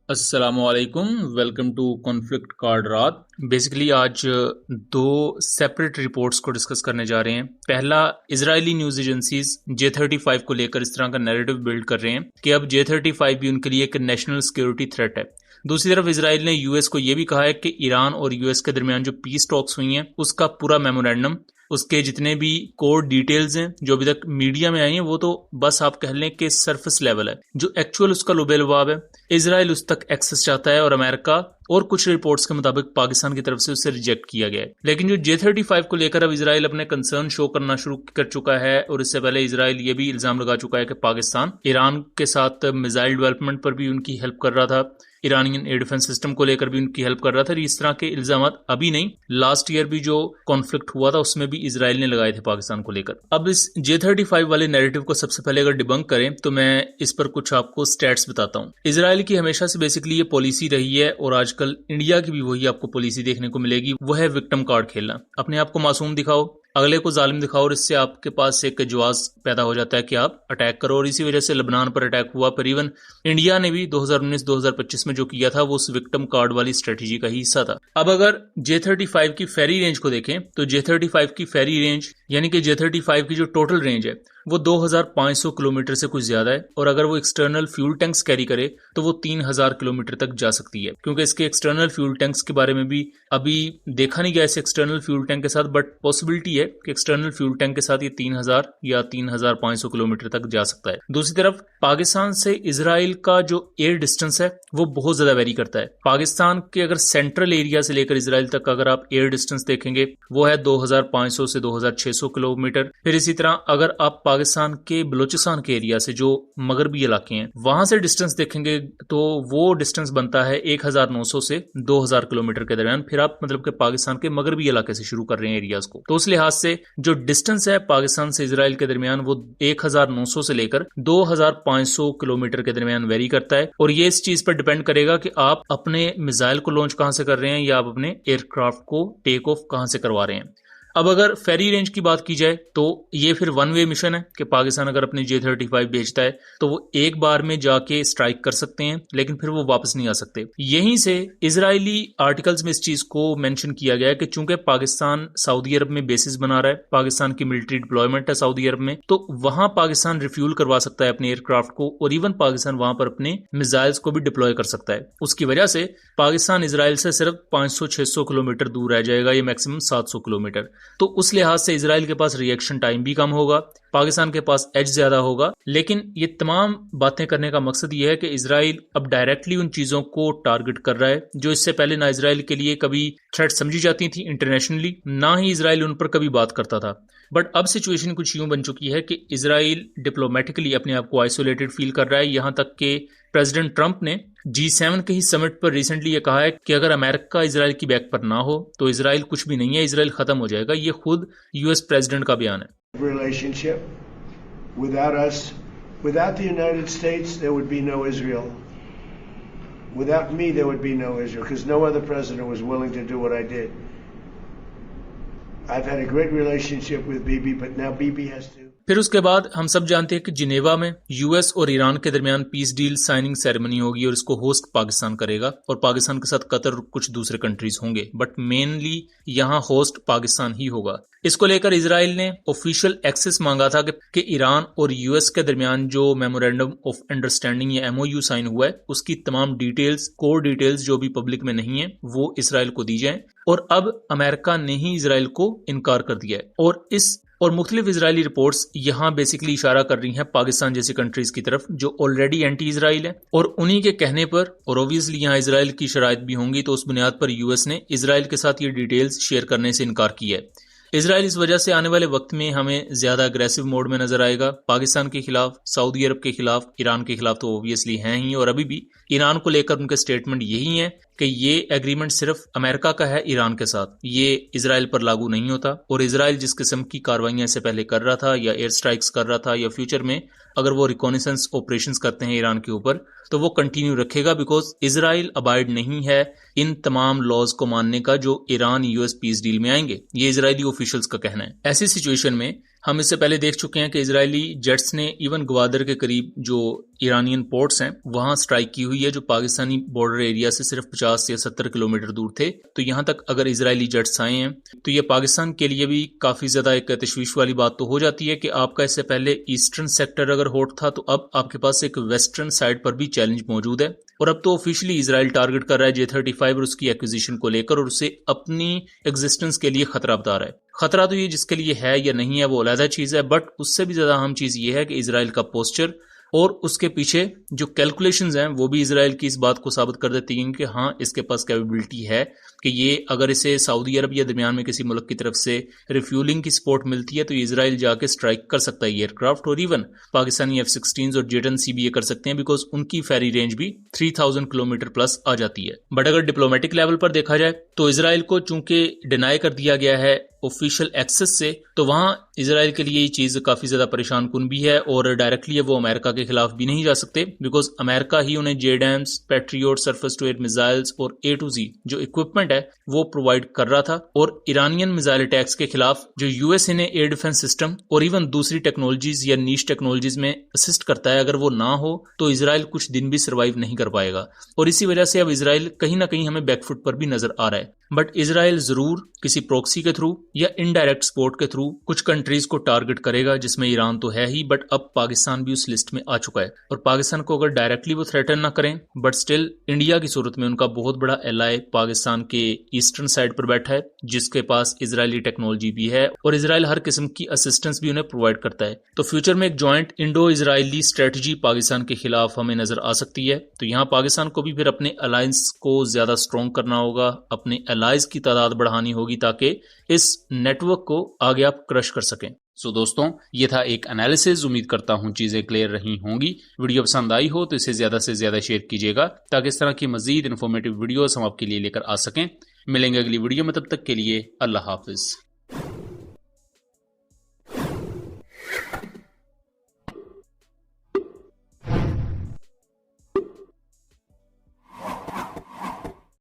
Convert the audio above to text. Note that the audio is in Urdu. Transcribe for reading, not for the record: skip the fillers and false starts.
السلام علیکم، ویلکم ٹو کانفلکٹ کارڈ رات۔ بیسیکلی آج دو سیپریٹ رپورٹس کو ڈسکس کرنے جا رہے ہیں۔ پہلا، اسرائیلی نیوز ایجنسیز J-35 کو لے کر اس طرح کا نیریٹو بلڈ کر رہے ہیں کہ اب J-35 بھی ان کے لیے ایک نیشنل سیکیورٹی تھریٹ ہے۔ دوسری طرف اسرائیل نے US کو یہ بھی کہا ہے کہ ایران اور US کے درمیان جو پیس ٹاکس ہوئی ہیں اس کا پورا میمورینڈم، اس کے جتنے بھی کور ڈیٹیلز ہیں جو ابھی تک میڈیا میں آئی ہیں، وہ تو بس آپ کہہ لیں کہ سرفس لیول ہے۔ جو ایکچوئل اس کا لب لباب ہے، اسرائیل اس تک ایکسس چاہتا ہے، اور امریکہ اور کچھ رپورٹس کے مطابق پاکستان کی طرف سے اسے ریجیکٹ کیا گیا ہے۔ لیکن جو J-35 کو لے کر اب اسرائیل اپنے کنسرن شو کرنا شروع کر چکا ہے، اور اس سے پہلے اسرائیل یہ بھی الزام لگا چکا ہے کہ پاکستان ایران کے ساتھ میزائل ڈیولپمنٹ پر بھی ان کی ہیلپ کر رہا تھا، ایرانین ایئر ڈیفنس سسٹم کو لے کر بھی ان کی ہیلپ کر رہا تھا۔ اور اس طرح کے الزامات ابھی نہیں، لاسٹ ایئر بھی جو کانفلکٹ ہوا تھا اس میں بھی اسرائیل نے لگائے تھے پاکستان کو لے کر۔ اب اس J-35 والے نیریٹو کو سب سے پہلے اگر ڈیبنک کریں تو میں اس پر کچھ آپ کو سٹیٹس بتاتا ہوں۔ اسرائیل کی ہمیشہ سے بیسیکلی یہ پالیسی رہی ہے، اور آج کل انڈیا کی بھی وہی آپ کو پالیسی دیکھنے کو ملے گی، وہ ہے وکٹم کارڈ کھیلنا۔ اپنے آپ کو معصوم دکھاؤ، اگلے کو ظالم دکھاؤ، اور اس سے آپ کے پاس ایک جواز پیدا ہو جاتا ہے کہ آپ اٹیک کرو۔ اور اسی وجہ سے لبنان پر اٹیک ہوا، پر ایون انڈیا نے بھی 2019-2025 میں جو کیا تھا وہ اس وکٹم کارڈ والی اسٹریٹجی کا ہی حصہ تھا۔ اب اگر J-35 کی فیری رینج کو دیکھیں تو J-35 کی فیری رینج یعنی کہ J-35 کی جو ٹوٹل رینج ہے وہ 2500 کلومیٹر سے کچھ زیادہ ہے، اور اگر وہ ایکسٹرنل فیول ٹینکس کیری کرے تو وہ 3000 کلومیٹر تک جا سکتی ہے۔ کیونکہ اس کے ایکسٹرنل فیول ٹینکس کے بارے میں بھی ابھی دیکھا نہیں گیا اس ایکسٹرنل فیول ٹینک کے ساتھ، بٹ پاسبلٹی ہے کہ ایکسٹرنل فیول ٹینک کے ساتھ یہ 3000 یا 3500 کلومیٹر تک جا سکتا ہے۔ دوسری طرف پاکستان سے اسرائیل کا جو ایئر ڈسٹینس ہے وہ بہت زیادہ ویری کرتا ہے۔ پاکستان کے اگر سینٹرل ایریا سے لے کر اسرائیل تک اگر آپ ایئر ڈسٹینس دیکھیں گے وہ ہے 2500 سے 2600 کلومیٹر۔ پھر اسی طرح اگر آپ پاکستان کے بلوچستان کے ایریا سے جو مغربی علاقے ہیں وہاں سے ڈسٹینس دیکھیں گے تو وہ ڈسٹینس بنتا ہے 1900 سے 2000 کلومیٹر کے درمیان۔ پھر آپ مطلب کہ پاکستان کے مغربی علاقے سے شروع کر رہے ہیں ایریاز کو، تو اس لحاظ سے جو ڈسٹینس ہے پاکستان سے اسرائیل کے درمیان وہ 1900 سے لے کر 2500 کلومیٹر کے درمیان ویری کرتا ہے۔ اور یہ اس چیز پر ڈیپینڈ کرے گا کہ آپ اپنے میزائل کو لانچ کہاں سے کر رہے ہیں، یا آپ اپنے ایئر کرافٹ کو ٹیک آف کہاں سے کروا رہے ہیں۔ اب اگر فیری رینج کی بات کی جائے تو یہ پھر ون وے مشن ہے کہ پاکستان اگر اپنی J-35 بھیجتا ہے تو وہ ایک بار میں جا کے اسٹرائک کر سکتے ہیں، لیکن پھر وہ واپس نہیں آ سکتے۔ یہیں سے اسرائیلی آرٹیکلز میں اس چیز کو مینشن کیا گیا ہے کہ چونکہ پاکستان سعودی عرب میں بیسز بنا رہا ہے، پاکستان کی ملٹری ڈپلائمنٹ ہے سعودی عرب میں، تو وہاں پاکستان ریفیول کروا سکتا ہے اپنے ایئر کرافٹ کو، اور ایون پاکستان وہاں پر اپنے میزائلز کو بھی ڈپلوائے کر سکتا ہے۔ اس کی وجہ سے پاکستان اسرائیل سے صرف 500-600 کلومیٹر دور رہ جائے گا، یا میکسیمم 700 کلومیٹر۔ تو اس لحاظ سے اسرائیل کے پاس ری ایکشن ٹائم بھی کم ہوگا، پاکستان کے پاس ایج زیادہ ہوگا۔ لیکن یہ تمام باتیں کرنے کا مقصد یہ ہے کہ اسرائیل اب ڈائریکٹلی ان چیزوں کو ٹارگٹ کر رہا ہے جو اس سے پہلے نہ اسرائیل کے لیے کبھی تھریٹ سمجھی جاتی تھی انٹرنیشنلی، نہ ہی اسرائیل ان پر کبھی بات کرتا تھا۔ بٹ اب سچویشن کچھ یوں بن چکی ہے کہ اسرائیل ڈپلومیٹکلی اپنے آپ کو آئسولیٹڈ فیل کر رہا ہے، یہاں تک کہ پریزیڈنٹ ٹرمپ نے G7 کے ہی سمٹ پر ریسنٹلی یہ کہا ہے کہ اگر امریکہ اسرائیل کی بیک پر نہ ہو تو اسرائیل کچھ بھی نہیں ہے، اسرائیل ختم ہو جائے گا۔ یہ خود US پریزیڈنٹ کا بیان ہے۔ Relationship without us, without the United States, there would be no Israel. Without me, there would be no Israel, because no other president was willing to do what I did. I've had a great relationship with Bibi, but now Bibi has to. پھر اس کے بعد ہم سب جانتے ہیں کہ جنیوا میں US اور ایران کے درمیان پیس ڈیل سائننگ سیریمنی ہوگی، اور اس کو ہوسٹ پاکستان کرے گا، اور پاکستان کے ساتھ قطر اور کچھ دوسرے کنٹریز ہوں گے، بٹ مینلی یہاں ہوسٹ پاکستان ہی ہوگا۔ اس کو لے کر اسرائیل نے آفیشیل ایکسس مانگا تھا کہ ایران اور US کے درمیان جو میمورینڈم آف انڈرسٹینڈنگ یا MOU سائن ہوا ہے اس کی تمام ڈیٹیلز، کور ڈیٹیلز جو بھی پبلک میں نہیں ہیں وہ اسرائیل کو دی جائیں۔ اور اب امریکہ نے ہی اسرائیل کو انکار کر دیا ہے، اور مختلف اسرائیلی رپورٹس یہاں بیسیکلی اشارہ کر رہی ہیں پاکستان جیسی کنٹریز کی طرف جو آلریڈی اینٹی اسرائیل ہے، اور انہی کے کہنے پر، اور اوبویسلی یہاں اسرائیل کی شرائط بھی ہوں گی، تو اس بنیاد پر US نے اسرائیل کے ساتھ یہ ڈیٹیلز شیئر کرنے سے انکار کیا ہے۔ اسرائیل اس وجہ سے آنے والے وقت میں ہمیں زیادہ اگریسو موڈ میں نظر آئے گا، پاکستان کے خلاف، سعودی عرب کے خلاف، ایران کے خلاف تو اوبویسلی ہیں ہی، اور ابھی بھی ایران کو لے کر ان کے سٹیٹمنٹ یہی ہیں کہ یہ ایگریمنٹ صرف امریکہ کا ہے ایران کے ساتھ، یہ اسرائیل پر لاگو نہیں ہوتا۔ اور اسرائیل جس قسم کی کاروائیاں سے پہلے کر رہا تھا، یا ایئر سٹرائکس کر رہا تھا، یا فیوچر میں اگر وہ ریکونیسنس آپریشنز کرتے ہیں ایران کے اوپر تو وہ کنٹینیو رکھے گا، بیکاز اسرائیل ابائڈ نہیں ہے ان تمام لاز کو ماننے کا جو ایران US پیس ڈیل میں آئیں گے، یہ اسرائیلی آفیشلز کا کہنا ہے۔ ایسی سچویشن میں ہم اس سے پہلے دیکھ چکے ہیں کہ اسرائیلی جیٹس نے ایون گوادر کے قریب جو ایرانین پورٹس ہیں وہاں سٹرائک کی ہوئی ہے جو پاکستانی بارڈر ایریا سے صرف 50 یا 70 کلومیٹر دور تھے. تو یہاں تک اگر اسرائیلی جیٹس آئے ہیں تو یہ پاکستان کے لیے بھی کافی زیادہ ایک تشویش والی بات تو ہو جاتی ہے کہ آپ کا اس سے پہلے ایسٹرن سیکٹر اگر ہاٹ تھا تو اب آپ کے پاس ایک ویسٹرن سائڈ پر بھی چیلنج موجود ہے. اور اب تو آفیشلی اسرائیل ٹارگٹ کر رہا ہے J-35 اور اس کی ایکوزیشن کو لے کر اور اسے اپنی ایگزسٹنس کے لیے خطرہ بتا رہا ہے. خطرہ تو یہ جس کے لیے ہے یا نہیں ہے وہ علیحدہ چیز ہے، بٹ اس سے بھی زیادہ اہم چیز یہ ہے کہ اسرائیل کا پوسچر اور اس کے پیچھے جو کیلکولیشنز ہیں وہ بھی اسرائیل کی اس بات کو ثابت کر دیتی ہیں کہ ہاں اس کے پاس کیپیبلٹی ہے کہ یہ اگر اسے سعودی عرب یا درمیان میں کسی ملک کی طرف سے ریفیولنگ کی سپورٹ ملتی ہے تو اسرائیل جا کے سٹرائک کر سکتا ہے ایئر کرافٹ، اور ایون پاکستانی F-16 اور J-10C بھی یہ کر سکتے ہیں بیکاز ان کی فیری رینج بھی 3000 کلومیٹر پلس آ جاتی ہے. بٹ اگر ڈپلومیٹک لیول پر دیکھا جائے تو اسرائیل کو چونکہ ڈینائی کر دیا گیا ہے آفیشیل ایکسس سے تو وہاں اسرائیل کے لیے یہ چیز کافی زیادہ پریشان کن بھی ہے اور ڈائریکٹلی وہ امریکہ کے خلاف بھی نہیں جا سکتے بیکاز امریکہ ہی انہیں JDAMs، Patriot, surface to air missiles اور A to Z جو اکوپمنٹ ہے وہ پرووائڈ کر رہا تھا. اور ایرانین میزائل اٹیکس کے خلاف جو US انہیں ایئر ڈیفنس سسٹم اور ایون دوسری ٹیکنالوجیز یا نیش ٹیکنالوجیز میں اسسٹ کرتا ہے، اگر وہ نہ ہو تو اسرائیل کچھ دن بھی سروائیو نہیں کر پائے گا. اور اسی وجہ سے اب اسرائیل کہیں نہ کہیں ہمیں بیک فٹ پر بھی نظر آ رہا ہے. بٹ اسرائیل ضرور کسی پروکسی کے تھرو یا انڈائریکٹ سپورٹ کے تھرو کچھ کنٹریز کو ٹارگٹ کرے گا جس میں ایران تو ہے ہی، بٹ اب پاکستان بھی اس لسٹ میں آ چکا ہے. اور پاکستان کو اگر ڈائریکٹلی وہ تھریٹن نہ کریں بٹ سٹل انڈیا کی صورت میں ان کا بہت بڑا ایلائی پاکستان کے ایسٹرن سائڈ پر بیٹھا ہے جس کے پاس اسرائیلی ٹیکنالوجی بھی ہے اور اسرائیل ہر قسم کی اسسٹنس بھی انہیں پرووائڈ کرتا ہے. تو فیوچر میں ایک جوائنٹ انڈو اسرائیلی اسٹریٹجی پاکستان کے خلاف ہمیں نظر آ سکتی ہے. تو یہاں پاکستان کو بھی پھر اپنے الائنس کو زیادہ اسٹرانگ کرنا ہوگا، اپنے الائز کی تعداد بڑھانی ہوگی تاکہ اس نیٹ ورک کو آگے آپ کرش کر سکیں. سو دوستوں یہ تھا ایک انالیسز، امید کرتا ہوں چیزیں کلیئر رہی ہوں گی. ویڈیو پسند آئی ہو تو اسے زیادہ سے زیادہ شیئر کیجیے گا تاکہ اس طرح کی مزید انفارمیٹیو ویڈیوز ہم آپ کے لیے لے کر آ سکیں. ملیں گے اگلی ویڈیو میں، تب تک کے لیے اللہ حافظ.